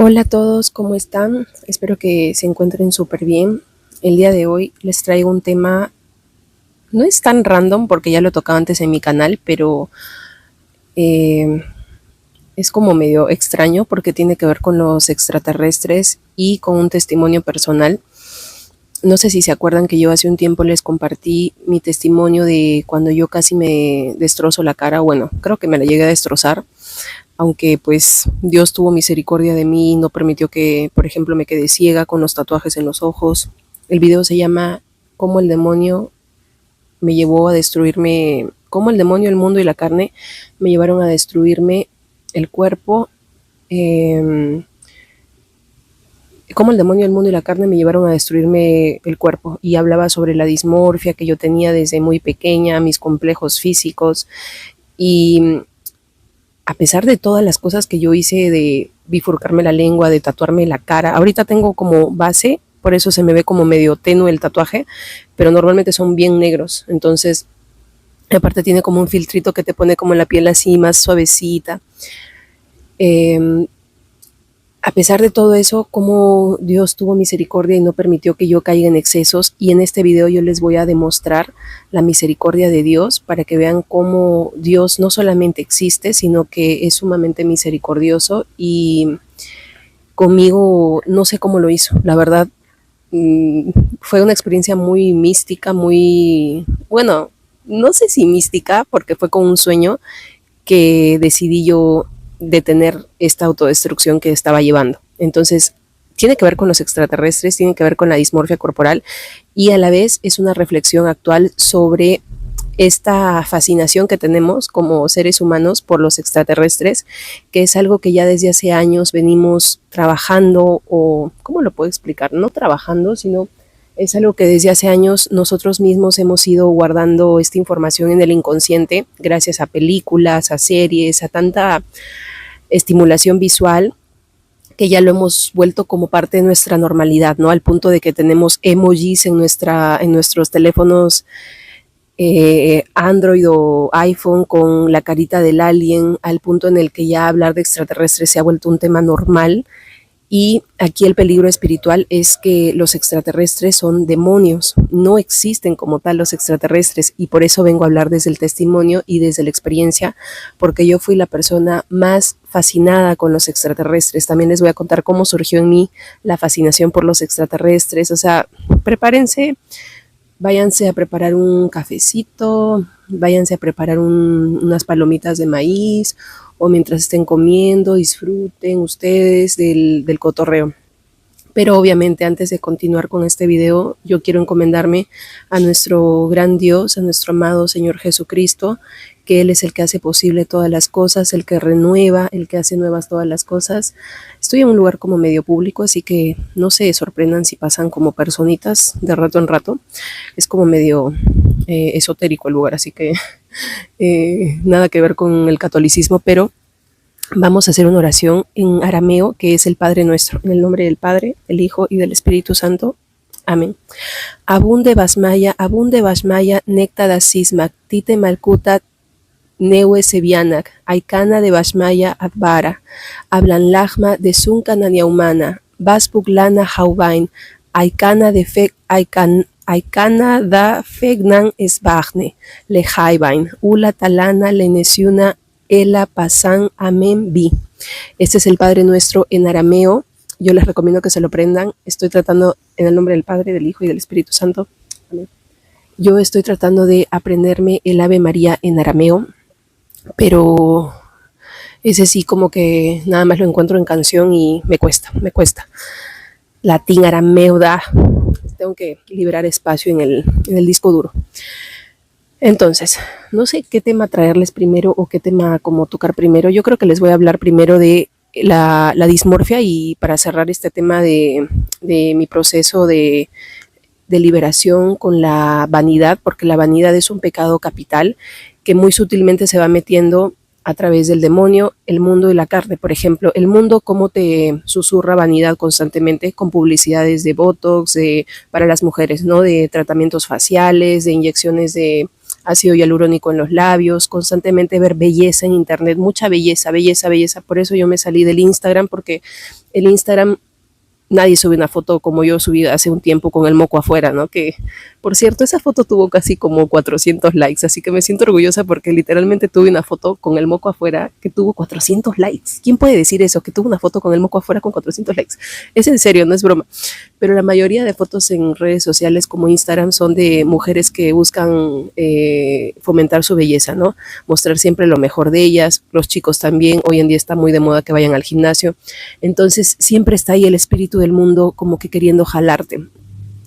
Hola a todos, ¿cómo están? Espero que se encuentren súper bien. El día de hoy les traigo un tema, no es tan random porque ya lo he tocado antes en mi canal, pero eh, es como medio extraño porque tiene que ver con los extraterrestres y con un testimonio personal. No sé si se acuerdan que yo hace un tiempo les compartí mi testimonio de cuando yo casi me destrozo la cara. Bueno, creo que me la llegué a destrozar, aunque pues Dios tuvo misericordia de mí y no permitió que, por ejemplo, me quedé ciega con los tatuajes en los ojos. El video se llama Cómo el demonio me llevó a destruirme, cómo el demonio, el mundo y la carne me llevaron a destruirme el cuerpo, eh, cómo el demonio, el mundo y la carne me llevaron a destruirme el cuerpo, y hablaba sobre la dismorfia que yo tenía desde muy pequeña, mis complejos físicos. Y a pesar de todas las cosas que yo hice de bifurcarme la lengua, de tatuarme la cara, ahorita tengo como base, por eso se me ve como medio tenue el tatuaje, pero normalmente son bien negros. Entonces, aparte tiene como un filtrito que te pone como la piel así más suavecita. Eh, a pesar de todo eso, como Dios tuvo misericordia y no permitió que yo caiga en excesos, y en este video yo les voy a demostrar la misericordia de Dios para que vean cómo Dios no solamente existe, sino que es sumamente misericordioso. Y conmigo no sé cómo lo hizo, la verdad. Fue una experiencia muy mística, muy, bueno, no sé si mística, porque fue con un sueño que decidí yo detener esta autodestrucción que estaba llevando. Entonces, tiene que ver con los extraterrestres, tiene que ver con la dismorfia corporal, y a la vez es una reflexión actual sobre esta fascinación que tenemos como seres humanos por los extraterrestres, que es algo que ya desde hace años venimos trabajando, o ¿cómo lo puedo explicar? No trabajando, sino es algo que desde hace años nosotros mismos hemos ido guardando esta información en el inconsciente gracias a películas, a series, a tanta estimulación visual, que ya lo hemos vuelto como parte de nuestra normalidad, ¿no? Al punto de que tenemos emojis en nuestros teléfonos Android o iPhone con la carita del alien, al punto en el que ya hablar de extraterrestres se ha vuelto un tema normal. Y aquí el peligro espiritual es que los extraterrestres son demonios, no existen como tal los extraterrestres, y por eso vengo a hablar desde el testimonio y desde la experiencia, porque yo fui la persona más fascinada con los extraterrestres. También les voy a contar cómo surgió en mí la fascinación por los extraterrestres. O sea, prepárense, váyanse a preparar un cafecito, váyanse a preparar unas palomitas de maíz, o mientras estén comiendo, disfruten ustedes del cotorreo. Pero obviamente, antes de continuar con este video, yo quiero encomendarme a nuestro gran Dios, a nuestro amado Señor Jesucristo, que Él es el que hace posible todas las cosas, el que renueva, el que hace nuevas todas las cosas. Estoy en un lugar como medio público, así que no se sorprendan si pasan como personitas de rato en rato. Es como medio esotérico el lugar, así que nada que ver con el catolicismo, pero vamos a hacer una oración en arameo, que es el Padre Nuestro. En el nombre del Padre, del Hijo y del Espíritu Santo. Amén. Abunde basmaya, necta da sismac, tite malkuta neue sevianak, aikana de basmaya advara, hablan lagma de sunkana niaumana, baspuglana haubain, aikana de fek, aikana da fegnan esbagne, le haibain, ula talana le nesiuna Ela Pasan Amén Bi. Este es el Padre Nuestro en arameo. Yo les recomiendo que se lo aprendan. Estoy tratando, en el nombre del Padre, del Hijo y del Espíritu Santo. Amén. Yo estoy tratando de aprenderme el Ave María en arameo, pero ese sí como que nada más lo encuentro en canción y me cuesta. Latín, arameo, da. Tengo que liberar espacio en el disco duro. Entonces, no sé qué tema traerles primero o qué tema como tocar primero. Yo creo que les voy a hablar primero de la dismorfia, y para cerrar este tema de mi proceso de liberación con la vanidad, porque la vanidad es un pecado capital que muy sutilmente se va metiendo a través del demonio, el mundo y la carne. Por ejemplo, el mundo, cómo te susurra vanidad constantemente con publicidades de Botox, para las mujeres, ¿no? De tratamientos faciales, de inyecciones de ácido hialurónico en los labios, constantemente ver belleza en internet, mucha belleza, belleza, belleza. Por eso yo me salí del Instagram, porque el Instagram nadie sube una foto como yo subí hace un tiempo con el moco afuera, ¿no? Que, por cierto, esa foto tuvo casi como 400 likes, así que me siento orgullosa porque literalmente tuve una foto con el moco afuera que tuvo 400 likes. ¿Quién puede decir eso? Que tuvo una foto con el moco afuera con 400 likes. Es en serio, no es broma. Pero la mayoría de fotos en redes sociales como Instagram son de mujeres que buscan fomentar su belleza, ¿no? Mostrar siempre lo mejor de ellas. Los chicos también, hoy en día está muy de moda que vayan al gimnasio. Entonces siempre está ahí el espíritu del mundo como que queriendo jalarte.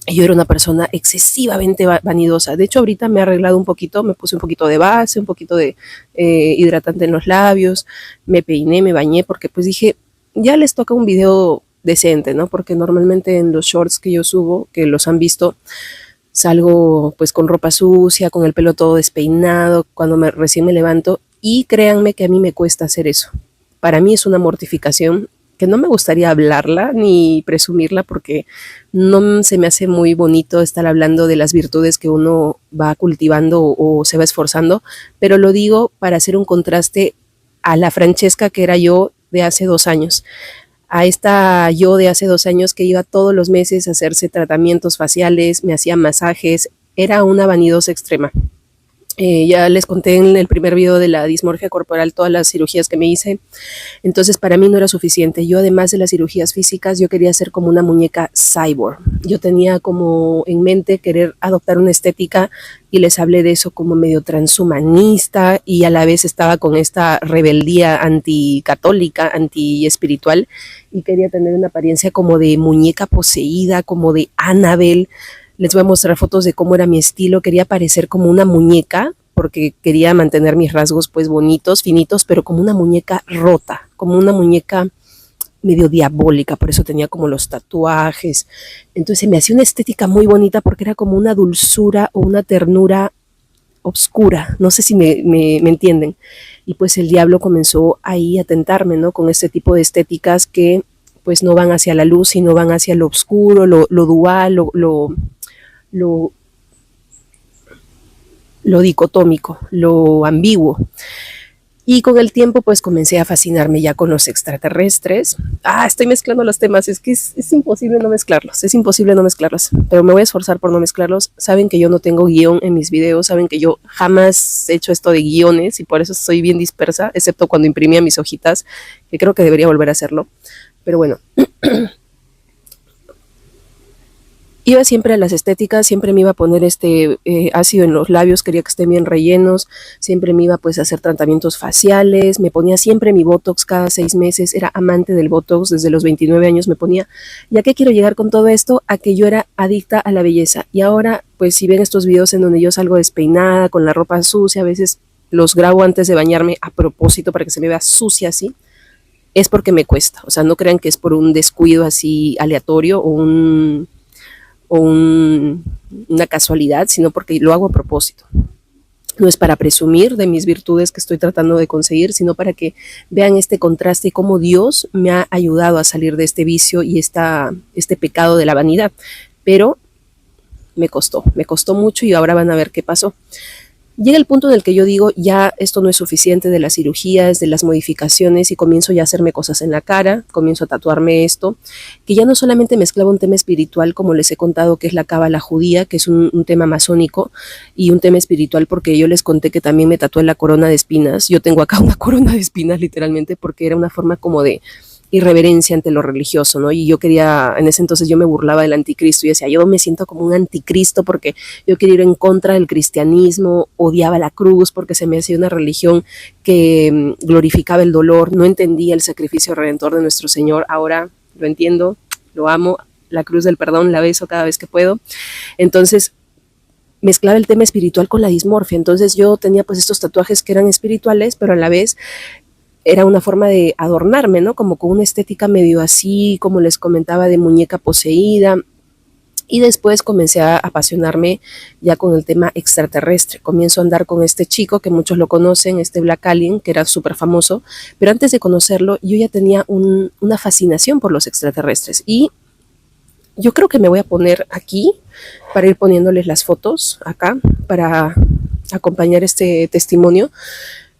Yo era una persona excesivamente vanidosa. De hecho, ahorita me he arreglado un poquito, me puse un poquito de base, un poquito de hidratante en los labios, me peiné, me bañé, porque pues dije, ya les toca un video decente, ¿no? Porque normalmente en los shorts que yo subo, que los han visto, salgo pues con ropa sucia, con el pelo todo despeinado, cuando recién me levanto, y créanme que a mí me cuesta hacer eso. Para mí es una mortificación que no me gustaría hablarla ni presumirla porque no se me hace muy bonito estar hablando de las virtudes que uno va cultivando o se va esforzando, pero lo digo para hacer un contraste a la Francesca que era yo de hace 2 años, a esta yo de hace 2 años que iba todos los meses a hacerse tratamientos faciales, me hacía masajes, era una vanidosa extrema. Ya les conté en el primer video de la dismorfia corporal todas las cirugías que me hice, entonces para mí no era suficiente. Yo además de las cirugías físicas, yo quería ser como una muñeca cyborg. Yo tenía como en mente querer adoptar una estética y les hablé de eso como medio transhumanista y a la vez estaba con esta rebeldía anticatólica, anti-espiritual y quería tener una apariencia como de muñeca poseída, como de Annabelle. Les voy a mostrar fotos de cómo era mi estilo. Quería parecer como una muñeca, porque quería mantener mis rasgos pues bonitos, finitos, pero como una muñeca rota, como una muñeca medio diabólica, por eso tenía como los tatuajes. Entonces me hacía una estética muy bonita porque era como una dulzura o una ternura obscura, no sé si me entienden. Y pues el diablo comenzó ahí a tentarme, ¿no? Con este tipo de estéticas que pues no van hacia la luz, sino van hacia lo oscuro, lo dual, lo, lo dicotómico, lo ambiguo. Y con el tiempo pues comencé a fascinarme ya con los extraterrestres. Estoy mezclando los temas, es que es imposible no mezclarlos, es imposible no mezclarlos, pero me voy a esforzar por no mezclarlos. Saben que yo no tengo guión en mis videos, saben que yo jamás he hecho esto de guiones y por eso soy bien dispersa, excepto cuando imprimía mis hojitas, que creo que debería volver a hacerlo. Pero bueno, iba siempre a las estéticas, siempre me iba a poner ácido en los labios, quería que estén bien rellenos, siempre me iba pues a hacer tratamientos faciales, me ponía siempre mi Botox cada 6 meses, era amante del Botox, desde los 29 años me ponía. ¿Y a qué quiero llegar con todo esto? A que yo era adicta a la belleza. Y ahora, pues si ven estos videos en donde yo salgo despeinada, con la ropa sucia, a veces los grabo antes de bañarme a propósito para que se me vea sucia así, es porque me cuesta. O sea, no crean que es por un descuido así aleatorio una casualidad, sino porque lo hago a propósito. No es para presumir de mis virtudes que estoy tratando de conseguir, sino para que vean este contraste y cómo Dios me ha ayudado a salir de este vicio y este pecado de la vanidad. Pero me costó mucho y ahora van a ver qué pasó. Llega el punto en el que yo digo, ya esto no es suficiente de las cirugías, de las modificaciones, y comienzo ya a hacerme cosas en la cara, comienzo a tatuarme esto, que ya no solamente mezclaba un tema espiritual, como les he contado, que es la cábala judía, que es un tema masónico, y un tema espiritual, porque yo les conté que también me tatué la corona de espinas. Yo tengo acá una corona de espinas, literalmente, porque era una forma como de irreverencia ante lo religioso, ¿no? Y yo quería, en ese entonces yo me burlaba del anticristo y decía, yo me siento como un anticristo porque yo quería ir en contra del cristianismo, odiaba la cruz porque se me hacía una religión que glorificaba el dolor, no entendía el sacrificio redentor de nuestro Señor. Ahora lo entiendo, lo amo, la cruz del perdón la beso cada vez que puedo. Entonces mezclaba el tema espiritual con la dismorfia. Entonces yo tenía pues estos tatuajes que eran espirituales, pero a la vez era una forma de adornarme, ¿no? Como con una estética medio así, como les comentaba, de muñeca poseída. Y después comencé a apasionarme ya con el tema extraterrestre. Comienzo a andar con este chico que muchos lo conocen, este Black Alien, que era súper famoso. Pero antes de conocerlo, yo ya tenía una fascinación por los extraterrestres. Y yo creo que me voy a poner aquí para ir poniéndoles las fotos acá, para acompañar este testimonio.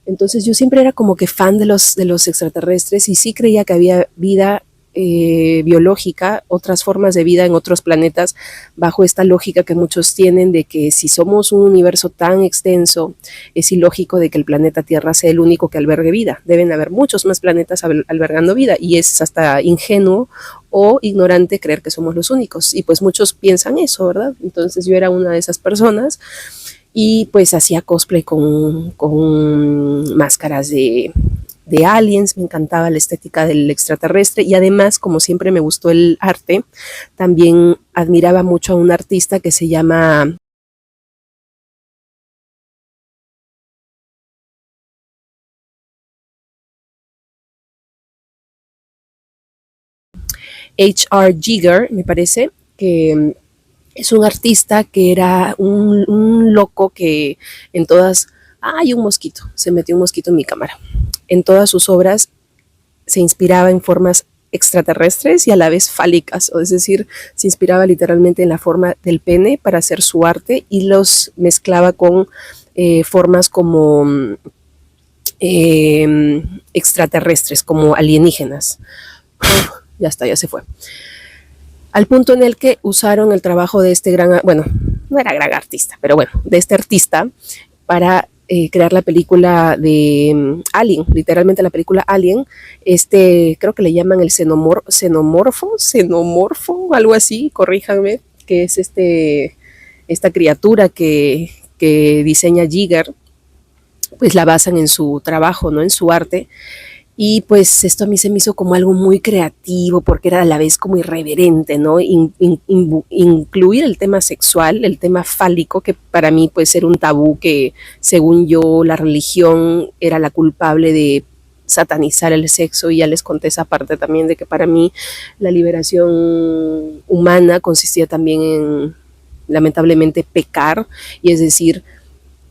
Entonces yo siempre era como que fan de los extraterrestres y sí creía que había vida biológica, otras formas de vida en otros planetas, bajo esta lógica que muchos tienen de que si somos un universo tan extenso, es ilógico de que el planeta Tierra sea el único que albergue vida. Deben haber muchos más planetas albergando vida y es hasta ingenuo o ignorante creer que somos los únicos. Y pues muchos piensan eso, ¿verdad? Entonces yo era una de esas personas y pues hacía cosplay con máscaras de aliens, me encantaba la estética del extraterrestre y además, como siempre me gustó el arte, también admiraba mucho a un artista que se llama H.R. Giger, me parece, que es un artista que era un loco que en todas... ¡Ay, un mosquito! Se metió un mosquito en mi cámara. En todas sus obras se inspiraba en formas extraterrestres y a la vez fálicas, o es decir, se inspiraba literalmente en la forma del pene para hacer su arte y los mezclaba con formas como extraterrestres, como alienígenas. Ya está, ya se fue. Al punto en el que usaron el trabajo de este gran, bueno, no era gran artista, pero bueno, de este artista para crear la película de Alien, literalmente la película Alien, creo que le llaman el xenomorfo, algo así, corríjanme, que es esta criatura que diseña Giger, pues la basan en su trabajo, ¿no? En su arte. Y pues esto a mí se me hizo como algo muy creativo porque era a la vez como irreverente, ¿no? Incluir el tema sexual, el tema fálico, que para mí pues era un tabú que según yo la religión era la culpable de satanizar el sexo y ya les conté esa parte también de que para mí la liberación humana consistía también en lamentablemente pecar y es decir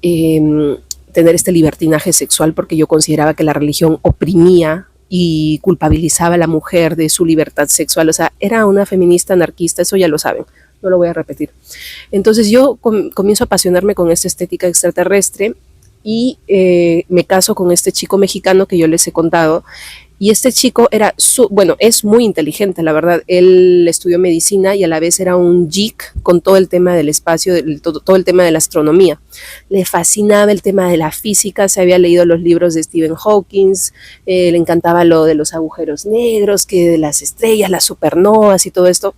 tener este libertinaje sexual porque yo consideraba que la religión oprimía y culpabilizaba a la mujer de su libertad sexual. O sea, era una feminista anarquista, eso ya lo saben, no lo voy a repetir. Entonces yo comienzo a apasionarme con esta estética extraterrestre y me caso con este chico mexicano que yo les he contado. Y este chico era, bueno, es muy inteligente, la verdad. Él estudió medicina y a la vez era un geek con todo el tema del espacio, todo el tema de la astronomía. Le fascinaba el tema de la física, se había leído los libros de Stephen Hawking, le encantaba lo de los agujeros negros, que de las estrellas, las supernovas y todo esto.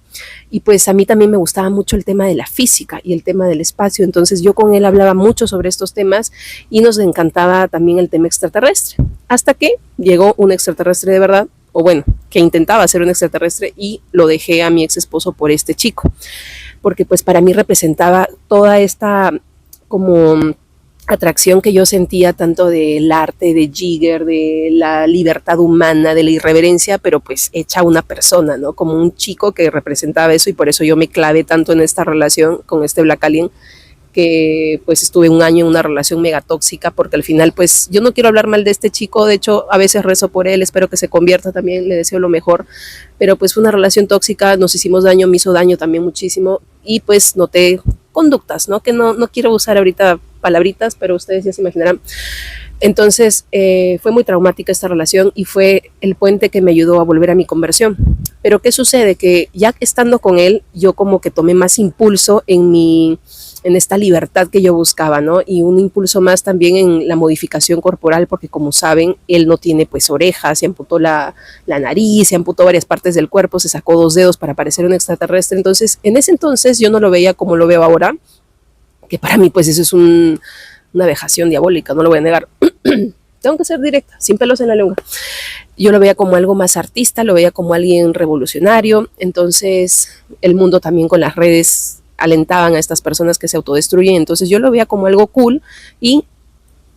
Y pues a mí también me gustaba mucho el tema de la física y el tema del espacio. Entonces yo con él hablaba mucho sobre estos temas y nos encantaba también el tema extraterrestre. Hasta que llegó un extraterrestre de verdad, o bueno, que intentaba ser un extraterrestre y lo dejé a mi ex esposo por este chico. Porque pues para mí representaba toda esta como atracción que yo sentía tanto del arte de Giger, de la libertad humana, de la irreverencia, pero pues hecha una persona, ¿no? Como un chico que representaba eso y por eso yo me clavé tanto en esta relación con este Black Alien, que pues estuve un año en una relación mega tóxica porque al final pues yo no quiero hablar mal de este chico, de hecho a veces rezo por él, espero que se convierta también, le deseo lo mejor, pero pues fue una relación tóxica, nos hicimos daño, me hizo daño también muchísimo y pues noté conductas, ¿no? Que no quiero usar ahorita palabritas, pero ustedes ya se imaginarán. Entonces fue muy traumática esta relación y fue el puente que me ayudó a volver a mi conversión. Pero ¿qué sucede? Que ya estando con él, yo como que tomé más impulso en esta libertad que yo buscaba, ¿no? Y un impulso más también en la modificación corporal, porque como saben, él no tiene pues orejas, se amputó la nariz, se amputó varias partes del cuerpo, se sacó 2 dedos para parecer un extraterrestre. Entonces, en ese entonces yo no lo veía como lo veo ahora, que para mí pues eso es una vejación diabólica, no lo voy a negar. Tengo que ser directa, sin pelos en la lengua. Yo lo veía como algo más artista, lo veía como alguien revolucionario, entonces el mundo también con las redes alentaban a estas personas que se autodestruyen, entonces yo lo veía como algo cool y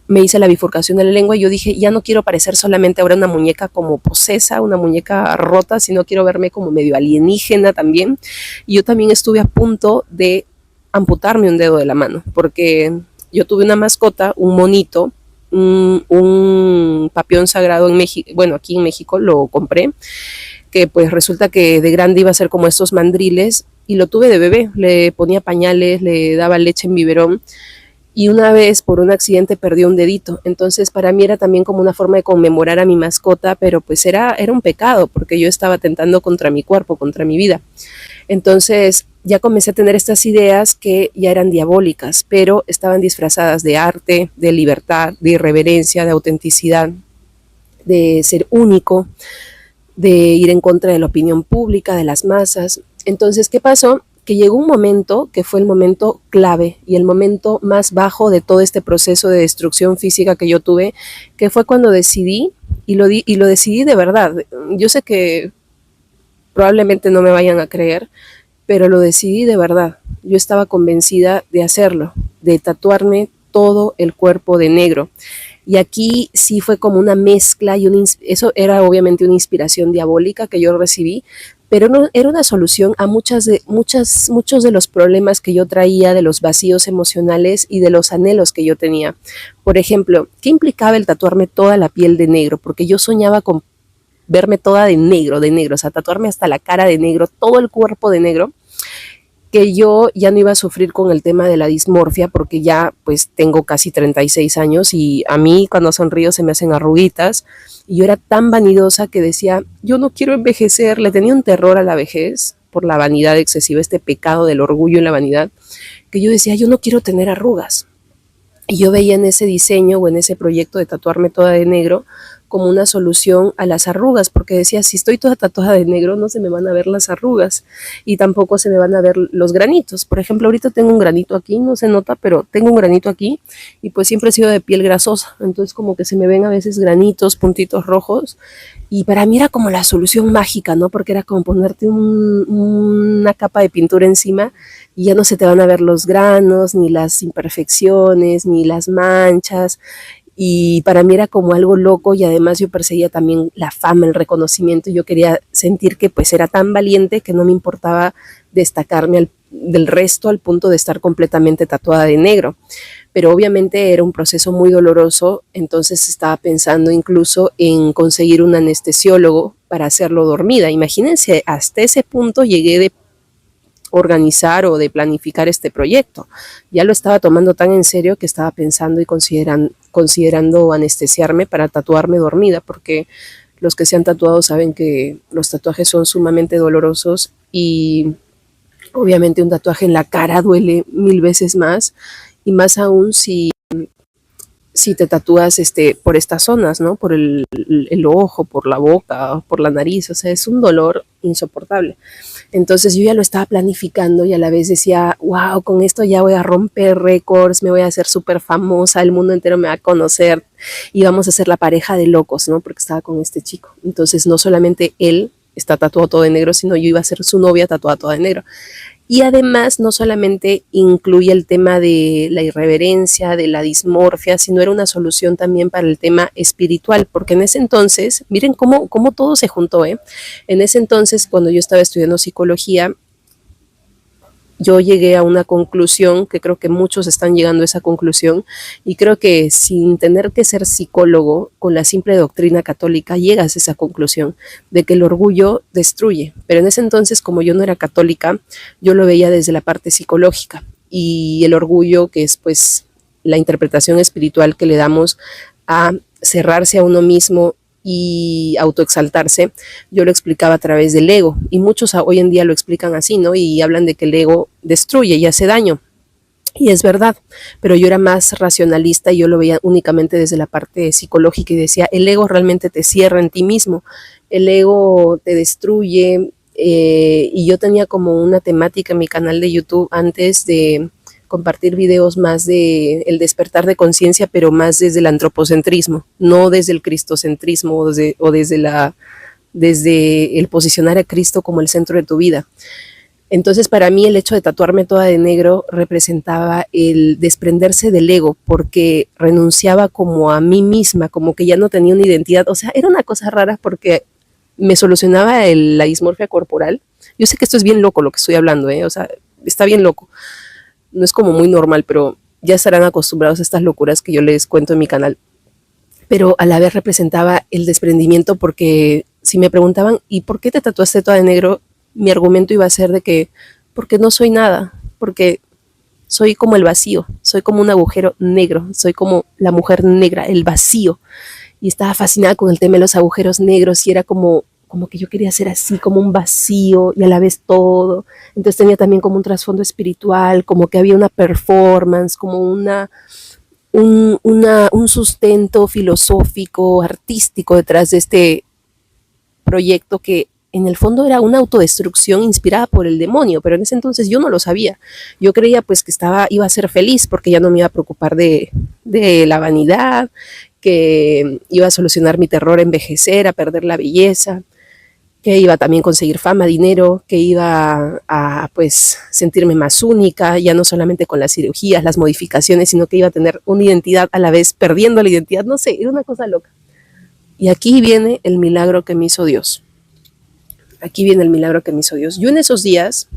me hice la bifurcación de la lengua y yo dije, ya no quiero parecer solamente ahora una muñeca como posesa, una muñeca rota, sino quiero verme como medio alienígena también. Y yo también estuve a punto de amputarme un dedo de la mano, porque yo tuve una mascota, un monito, un papión sagrado en México, bueno, aquí en México lo compré, que pues resulta que de grande iba a ser como estos mandriles y lo tuve de bebé, le ponía pañales, le daba leche en biberón y una vez por un accidente perdió un dedito. Entonces para mí era también como una forma de conmemorar a mi mascota, pero pues era un pecado porque yo estaba atentando contra mi cuerpo, contra mi vida. Entonces ya comencé a tener estas ideas que ya eran diabólicas, pero estaban disfrazadas de arte, de libertad, de irreverencia, de autenticidad, de ser único, de ir en contra de la opinión pública, de las masas. Entonces, ¿qué pasó? Que llegó un momento que fue el momento clave y el momento más bajo de todo este proceso de destrucción física que yo tuve, que fue cuando decidí, y lo decidí de verdad. Yo sé que probablemente no me vayan a creer, pero lo decidí de verdad. Yo estaba convencida de hacerlo, de tatuarme todo el cuerpo de negro. Y aquí sí fue como una mezcla y eso era obviamente una inspiración diabólica que yo recibí, pero no, era una solución a muchos de los problemas que yo traía, de los vacíos emocionales y de los anhelos que yo tenía. Por ejemplo, ¿qué implicaba el tatuarme toda la piel de negro? Porque yo soñaba con verme toda de negro, o sea, tatuarme hasta la cara de negro, todo el cuerpo de negro, que yo ya no iba a sufrir con el tema de la dismorfia porque ya pues tengo casi 36 años y a mí cuando sonrío se me hacen arruguitas y yo era tan vanidosa que decía, yo no quiero envejecer, le tenía un terror a la vejez por la vanidad excesiva, este pecado del orgullo y la vanidad, que yo decía, yo no quiero tener arrugas. Y yo veía en ese diseño o en ese proyecto de tatuarme toda de negro como una solución a las arrugas, porque decía, si estoy toda tatuada de negro, no se me van a ver las arrugas y tampoco se me van a ver los granitos. Por ejemplo, ahorita tengo un granito aquí, no se nota, pero tengo un granito aquí y pues siempre he sido de piel grasosa, entonces como que se me ven a veces granitos, puntitos rojos y para mí era como la solución mágica, ¿no? Porque era como ponerte una capa de pintura encima y ya no se te van a ver los granos, ni las imperfecciones, ni las manchas, y para mí era como algo loco y además yo perseguía también la fama, el reconocimiento, y yo quería sentir que pues era tan valiente que no me importaba destacarme del resto al punto de estar completamente tatuada de negro. Pero obviamente era un proceso muy doloroso, entonces estaba pensando incluso en conseguir un anestesiólogo para hacerlo dormida. Imagínense, hasta ese punto llegué de organizar o de planificar este proyecto. Ya lo estaba tomando tan en serio que estaba pensando y considerando anestesiarme para tatuarme dormida, porque los que se han tatuado saben que los tatuajes son sumamente dolorosos y obviamente un tatuaje en la cara duele 1000 veces más y más aún si te tatúas por estas zonas, ¿no? Por el ojo, por la boca, por la nariz, o sea, es un dolor insoportable. Entonces yo ya lo estaba planificando y a la vez decía, wow, con esto ya voy a romper récords, me voy a hacer súper famosa, el mundo entero me va a conocer y vamos a ser la pareja de locos, ¿no? Porque estaba con este chico. Entonces no solamente él está tatuado todo de negro, sino yo iba a ser su novia tatuada toda de negro. Y además no solamente incluye el tema de la irreverencia, de la dismorfia, sino era una solución también para el tema espiritual, porque en ese entonces, miren cómo todo se juntó, ¿eh? En ese entonces, cuando yo estaba estudiando psicología, yo llegué a una conclusión, que creo que muchos están llegando a esa conclusión, y creo que sin tener que ser psicólogo, con la simple doctrina católica, llegas a esa conclusión de que el orgullo destruye. Pero en ese entonces, como yo no era católica, yo lo veía desde la parte psicológica, y el orgullo, que es pues la interpretación espiritual que le damos a cerrarse a uno mismo y autoexaltarse, yo lo explicaba a través del ego y muchos hoy en día lo explican así, ¿no? Y hablan de que el ego destruye y hace daño. Y es verdad, pero yo era más racionalista y yo lo veía únicamente desde la parte psicológica y decía, el ego realmente te cierra en ti mismo, el ego te destruye, y yo tenía como una temática en mi canal de YouTube antes de compartir videos más de el despertar de conciencia, pero más desde el antropocentrismo, no desde el cristocentrismo desde el posicionar a Cristo como el centro de tu vida. Entonces para mí el hecho de tatuarme toda de negro representaba el desprenderse del ego porque renunciaba como a mí misma, como que ya no tenía una identidad, o sea, era una cosa rara porque me solucionaba la dismorfia corporal. Yo sé que esto es bien loco lo que estoy hablando, o sea, está bien loco, no es como muy normal, pero ya estarán acostumbrados a estas locuras que yo les cuento en mi canal. Pero a la vez representaba el desprendimiento porque si me preguntaban, ¿y por qué te tatuaste toda de negro? Mi argumento iba a ser de que, porque no soy nada, porque soy como el vacío, soy como un agujero negro, soy como la mujer negra, el vacío. Y estaba fascinada con el tema de los agujeros negros y era como que yo quería ser así, como un vacío y a la vez todo. Entonces tenía también como un trasfondo espiritual, como que había una performance, como un sustento filosófico, artístico detrás de este proyecto que en el fondo era una autodestrucción inspirada por el demonio, pero en ese entonces yo no lo sabía. Yo creía pues que iba a ser feliz porque ya no me iba a preocupar de la vanidad, que iba a solucionar mi terror a envejecer, a perder la belleza, que iba también a conseguir fama, dinero, que iba a pues sentirme más única, ya no solamente con las cirugías, las modificaciones, sino que iba a tener una identidad a la vez perdiendo la identidad, no sé, era una cosa loca. Y aquí viene el milagro que me hizo Dios. Aquí viene el milagro que me hizo Dios. Yo en esos días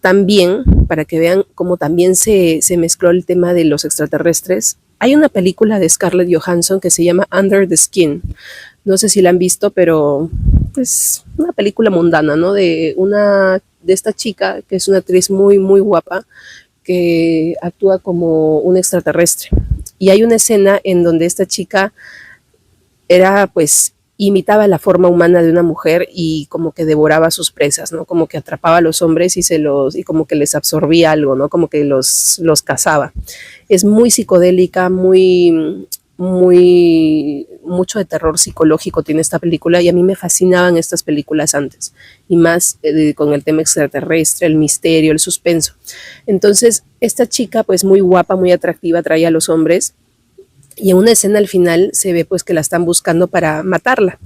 también, para que vean cómo también se mezcló el tema de los extraterrestres, hay una película de Scarlett Johansson que se llama Under the Skin. No sé si la han visto, pero pues una película mundana, ¿no? De esta chica que es una actriz muy, muy guapa que actúa como un extraterrestre. Y hay una escena en donde esta chica era pues imitaba la forma humana de una mujer y como que devoraba a sus presas, ¿no? Como que atrapaba a los hombres y como que les absorbía algo, ¿no? Como que los cazaba. Es muy psicodélica, mucho de terror psicológico tiene esta película y a mí me fascinaban estas películas antes y más con el tema extraterrestre, el misterio, el suspenso. Entonces esta chica pues muy guapa, muy atractiva, atraía a los hombres. Y en una escena al final se ve pues que la están buscando para matarla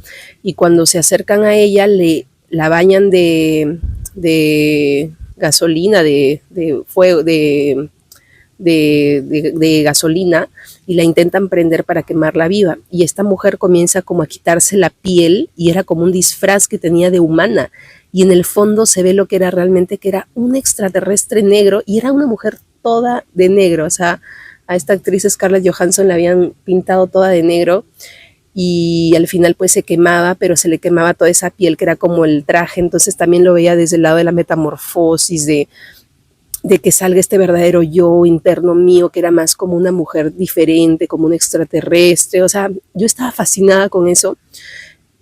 y cuando se acercan a ella la bañan de gasolina, de fuego, de gasolina y la intentan prender para quemarla viva y esta mujer comienza como a quitarse la piel y era como un disfraz que tenía de humana y en el fondo se ve lo que era realmente, que era un extraterrestre negro y era una mujer toda de negro, o sea, a esta actriz Scarlett Johansson la habían pintado toda de negro y al final pues se quemaba, pero se le quemaba toda esa piel que era como el traje, entonces también lo veía desde el lado de la metamorfosis, de que salga este verdadero yo interno mío, que era más como una mujer diferente, como un extraterrestre, o sea, yo estaba fascinada con eso,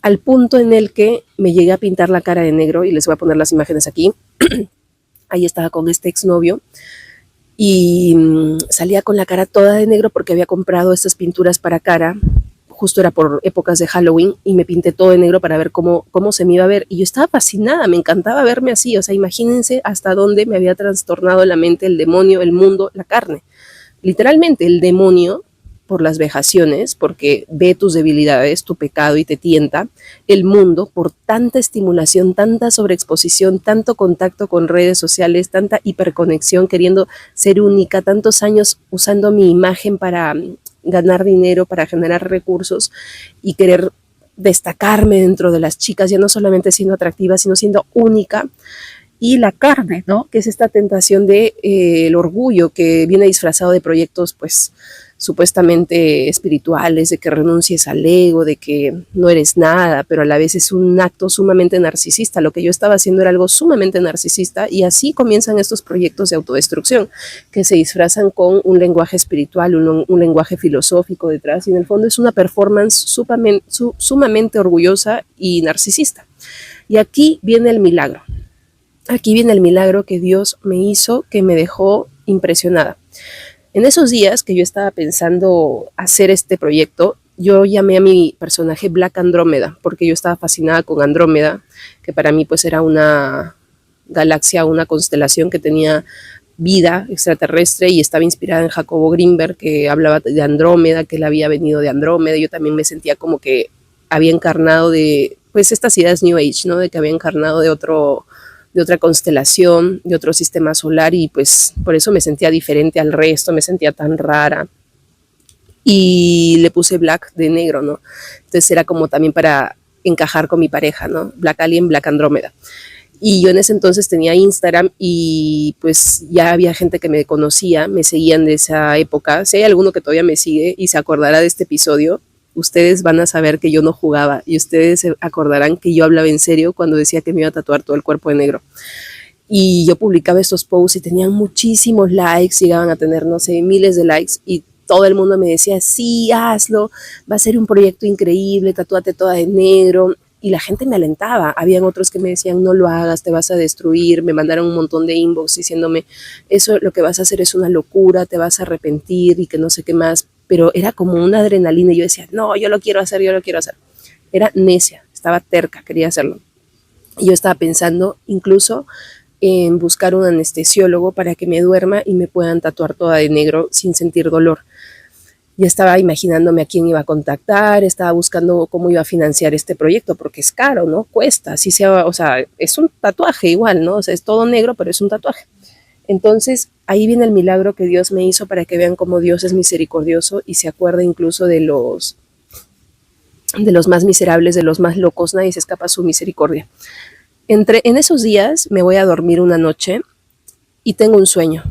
al punto en el que me llegué a pintar la cara de negro, y les voy a poner las imágenes aquí, ahí estaba con este exnovio, y salía con la cara toda de negro porque había comprado estas pinturas para cara, justo era por épocas de Halloween, y me pinté todo de negro para ver cómo se me iba a ver, y yo estaba fascinada, me encantaba verme así, o sea, imagínense hasta dónde me había trastornado la mente el demonio, el mundo, la carne, literalmente el demonio, por las vejaciones, porque ve tus debilidades, tu pecado y te tienta, el mundo por tanta estimulación, tanta sobreexposición, tanto contacto con redes sociales, tanta hiperconexión, queriendo ser única, tantos años usando mi imagen para ganar dinero, para generar recursos y querer destacarme dentro de las chicas, ya no solamente siendo atractiva, sino siendo única. Y la carne, ¿no? Que es esta tentación de el orgullo que viene disfrazado de proyectos, pues, supuestamente espirituales, de que renuncies al ego, de que no eres nada, pero a la vez es un acto sumamente narcisista. Lo que yo estaba haciendo era algo sumamente narcisista y así comienzan estos proyectos de autodestrucción que se disfrazan con un lenguaje espiritual, un lenguaje filosófico detrás y en el fondo es una performance sumamente orgullosa y narcisista. Y aquí viene el milagro. Aquí viene el milagro que Dios me hizo, que me dejó impresionada. En esos días que yo estaba pensando hacer este proyecto, yo llamé a mi personaje Black Andrómeda, porque yo estaba fascinada con Andrómeda, que para mí pues era una galaxia, una constelación que tenía vida extraterrestre y estaba inspirada en Jacobo Greenberg, que hablaba de Andrómeda, que él había venido de Andrómeda. Yo también me sentía como que había encarnado de, pues estas ideas New Age, ¿no? De que había encarnado de otra constelación, de otro sistema solar y pues por eso me sentía diferente al resto, me sentía tan rara y le puse Black de negro, ¿no? Entonces era como también para encajar con mi pareja, ¿no? Black Alien, Black Andrómeda. Y yo en ese entonces tenía Instagram y pues ya había gente que me conocía, me seguían de esa época. Si hay alguno que todavía me sigue y se acordará de este episodio, ustedes van a saber que yo no jugaba y ustedes se acordarán que yo hablaba en serio cuando decía que me iba a tatuar todo el cuerpo de negro. y yo publicaba estos posts y tenían muchísimos likes, llegaban a tener, no sé, miles de likes, y todo el mundo me decía, sí, hazlo, va a ser un proyecto increíble, tatúate toda de negro. Y la gente me alentaba. Habían otros que me decían, no lo hagas, te vas a destruir. Me mandaron un montón de inbox diciéndome, eso lo que vas a hacer es una locura, te vas a arrepentir y que no sé qué más. Pero era como una adrenalina y yo decía, no, yo lo quiero hacer, yo lo quiero hacer. Era necia, estaba terca, quería hacerlo. Y yo estaba pensando incluso en buscar un anestesiólogo para que me duerma y me puedan tatuar toda de negro sin sentir dolor. Ya estaba imaginándome a quién iba a contactar, estaba buscando cómo iba a financiar este proyecto, porque es caro, ¿no? Cuesta, así sea, o sea, es un tatuaje igual, ¿no? O sea, es todo negro, pero es un tatuaje. Entonces, ahí viene el milagro que Dios me hizo para que vean cómo Dios es misericordioso y se acuerda incluso de los más miserables, de los más locos, nadie se escapa a su misericordia. En esos días me voy a dormir una noche y tengo un sueño.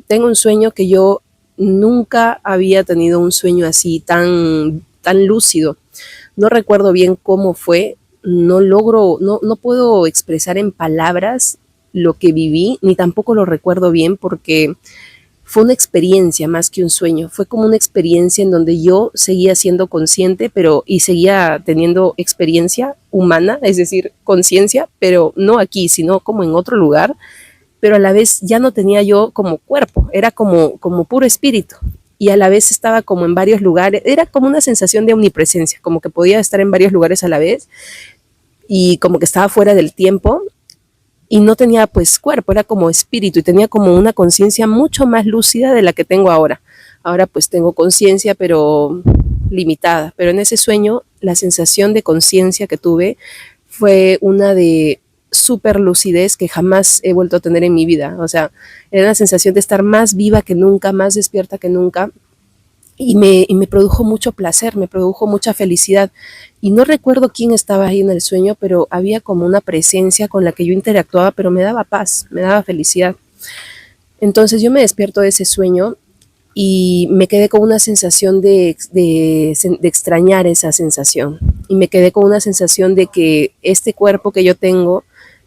Tengo un sueño que yo nunca había tenido un sueño así tan lúcido. No recuerdo bien cómo fue, no puedo expresar en palabras lo que viví, ni tampoco lo recuerdo bien porque fue una experiencia más que un sueño. Fue como una experiencia en donde yo seguía siendo consciente, y seguía teniendo experiencia humana, es decir, conciencia, pero no aquí, sino como en otro lugar, pero a la vez ya no tenía yo como cuerpo, era como puro espíritu. Y a la vez estaba como en varios lugares, era como una sensación de omnipresencia, como que podía estar en varios lugares a la vez y como que estaba fuera del tiempo y no tenía pues cuerpo, era como espíritu y tenía como una conciencia mucho más lúcida de la que tengo ahora. Ahora pues tengo conciencia pero limitada, pero en ese sueño la sensación de conciencia que tuve fue una de súper lucidez que jamás he vuelto a tener en mi vida. O sea, era una sensación de estar más viva que nunca, más despierta que nunca. Y me produjo mucho placer, me produjo mucha felicidad. Y no recuerdo quién estaba ahí en el sueño, pero había como una presencia con la que yo interactuaba, pero me daba paz, me daba felicidad. Entonces yo me despierto de ese sueño y me quedé con una sensación de extrañar esa sensación. Y me quedé con una sensación de que este cuerpo que yo tengo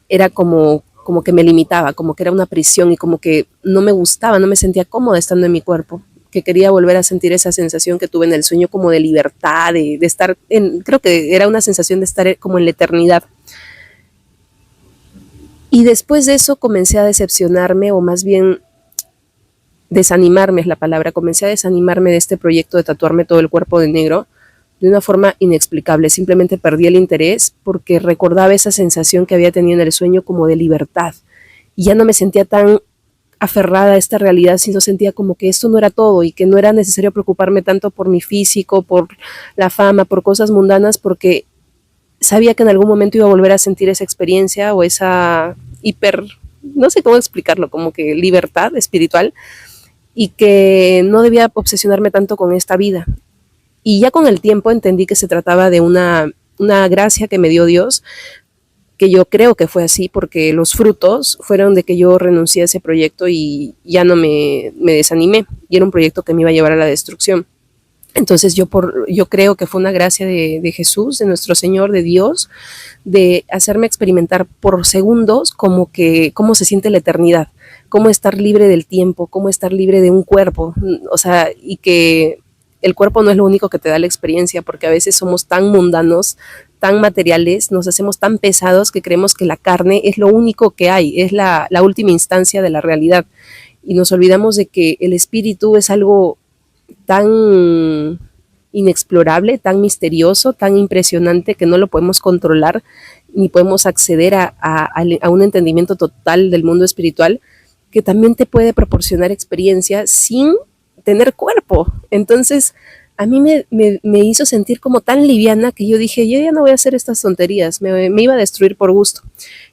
era como que me limitaba, como que era una prisión y como que no me gustaba, no me sentía cómoda estando en mi cuerpo, que quería volver a sentir esa sensación que tuve en el sueño como de libertad, de estar creo que era una sensación de estar como en la eternidad. Y después de eso comencé a decepcionarme, o más bien desanimarme es la palabra, comencé a desanimarme de este proyecto de tatuarme todo el cuerpo de negro de una forma inexplicable. Simplemente perdí el interés porque recordaba esa sensación que había tenido en el sueño como de libertad. Y ya no me sentía tan aferrada a esta realidad, sino sentía como que esto no era todo y que no era necesario preocuparme tanto por mi físico, por la fama, por cosas mundanas, porque sabía que en algún momento iba a volver a sentir esa experiencia o esa no sé cómo explicarlo, como que libertad espiritual, y que no debía obsesionarme tanto con esta vida. Y ya con el tiempo entendí que se trataba de una gracia que me dio Dios, que yo creo que fue así, porque los frutos fueron de que yo renuncié a ese proyecto y ya no me desanimé, y era un proyecto que me iba a llevar a la destrucción. Entonces yo creo que fue una gracia de Jesús, de nuestro Señor, de Dios, de hacerme experimentar por segundos cómo se siente la eternidad, cómo estar libre del tiempo, cómo estar libre de un cuerpo, o sea, y que el cuerpo no es lo único que te da la experiencia, porque a veces somos tan mundanos, tan materiales, nos hacemos tan pesados que creemos que la carne es lo único que hay, es la última instancia de la realidad, y nos olvidamos de que el espíritu es algo tan inexplorable, tan misterioso, tan impresionante, que no lo podemos controlar ni podemos acceder a un entendimiento total del mundo espiritual, que también te puede proporcionar experiencia sin tener cuerpo. Entonces a mí me hizo sentir como tan liviana que yo dije, yo ya no voy a hacer estas tonterías, me iba a destruir por gusto.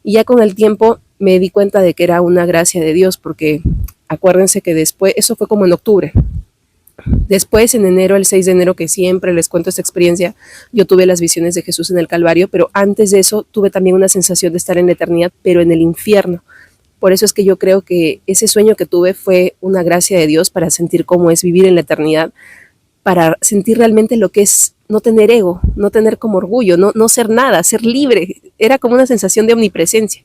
Y ya con el tiempo me di cuenta de que era una gracia de Dios, porque acuérdense que después, eso fue como en octubre. Después, en enero, el 6 de enero, que siempre les cuento esta experiencia, yo tuve las visiones de Jesús en el Calvario, pero antes de eso tuve también una sensación de estar en la eternidad, pero en el infierno. Por eso es que yo creo que ese sueño que tuve fue una gracia de Dios para sentir cómo es vivir en la eternidad, para sentir realmente lo que es no tener ego, no tener como orgullo, no ser nada, ser libre. Era como una sensación de omnipresencia.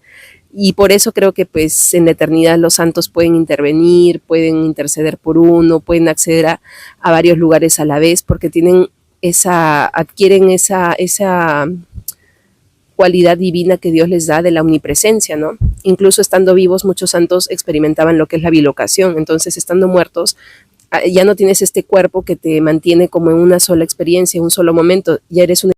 Y por eso creo que pues en la eternidad los santos pueden intervenir, pueden interceder por uno, pueden acceder a varios lugares a la vez, porque adquieren esa cualidad divina que Dios les da de la omnipresencia, ¿no? Incluso estando vivos, muchos santos experimentaban lo que es la bilocación. Entonces, estando muertos, ya no tienes este cuerpo que te mantiene como en una sola experiencia, en un solo momento, ya eres una